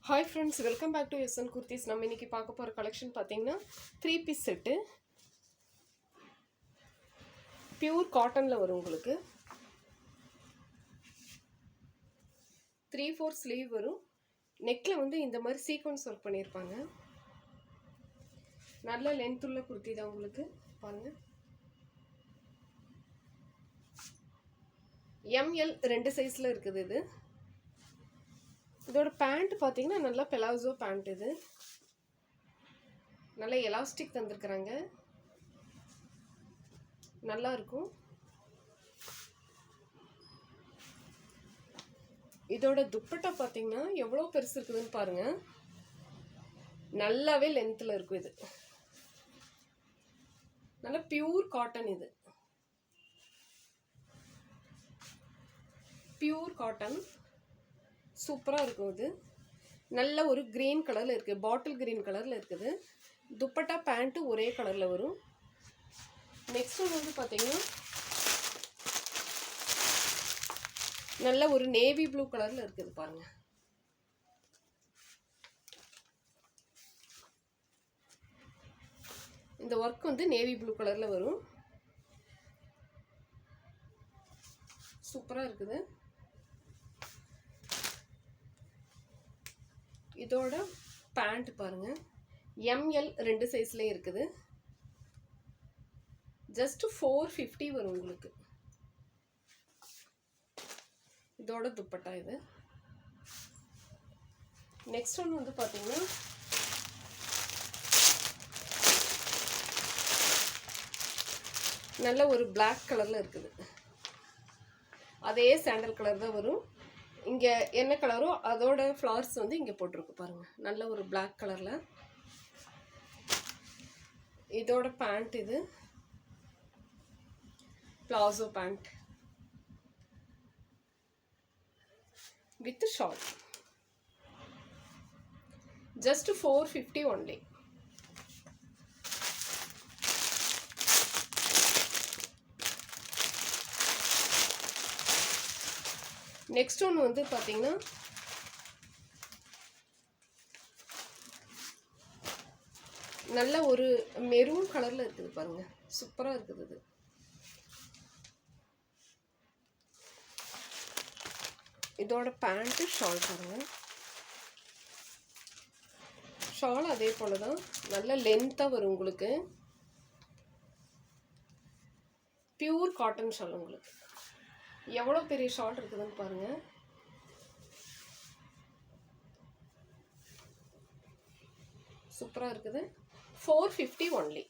Hi friends, welcome back to SN Kurtis. நம்ம இன்றைக்கி பார்க்க போகிற கலெக்ஷன் பார்த்தீங்கன்னா 3 பீஸ் செட்டு. பியூர் காட்டனில் வரும் உங்களுக்கு. 3/4 ஸ்லீவ் வரும். நெக்கில் வந்து இந்த மாதிரி சீக்வன்ஸ் ஒர்க் பண்ணியிருப்பாங்க. நல்ல லென்த் உள்ள குர்த்தி தான் உங்களுக்கு. பாருங்கள், எம்எல் 2 சைஸில் இருக்குது. இதோட பேண்ட் பார்த்தீங்கன்னா நல்லா பெலாசோ பேண்ட். இது நல்லா எலாஸ்டிக் தந்துருக்குறாங்க, நல்லா இருக்கும். இதோட துப்பட்டா பார்த்தீங்கன்னா எவ்வளோ பெருசு இருக்குதுன்னு பாருங்க. நல்லாவே லென்த்தில் இருக்கும். இது நல்லா பியூர் காட்டன். இது பியூர் காட்டன், சூப்பராக இருக்கும். இது நல்ல ஒரு க்ரீன் கலரில் இருக்குது, பாட்டில் க்ரீன் கலரில் இருக்குது. துப்பட்டா பேண்ட்டு ஒரே கலரில் வரும். நெக்ஸ்ட் ஒன்று வந்து பார்த்தீங்கன்னா நல்ல ஒரு நேவி ப்ளூ கலரில் இருக்குது பாருங்கள். இந்த ஒர்க் வந்து நேவி ப்ளூ கலரில் வரும். சூப்பராக இருக்குது. இதோட பேண்ட் பாருங்க, எம்எல் 2 சைஸ்லேயே இருக்குது. ஜஸ்ட் 450 வரும் உங்களுக்கு. இதோட துப்பட்டா இது. நெக்ஸ்ட் ஒன்று வந்து பார்த்தீங்கன்னா நல்ல ஒரு பிளாக் கலரில் இருக்குது. அதே சாண்டல் கலர் தான் வரும். இங்கே என்ன கலரோ அதோட ஃப்ளவர்ஸ் வந்து இங்கே போட்டிருக்கு பாருங்கள். நல்ல ஒரு பிளாக் கலரில். இதோட பேண்ட் இது palazzo pant with short. Just 450 only. Next ஒன்று வந்து பார்த்தீங்கன்னா நல்ல ஒரு மெரூன் கலரில் இருக்குது பாருங்கள். சூப்பராக இருக்குது. இது இதோட பேண்ட்டு ஷால் பாருங்கள். ஷால் அதே போல் தான் நல்ல லென்த்தாக வரும் உங்களுக்கு. பியூர் காட்டன் ஷால் உங்களுக்கு. எவ்வளோ பெரிய ஷார்ட் இருக்குதுன்னு பாருங்கள். சூப்பராக இருக்குது. 450 ஒன்லி.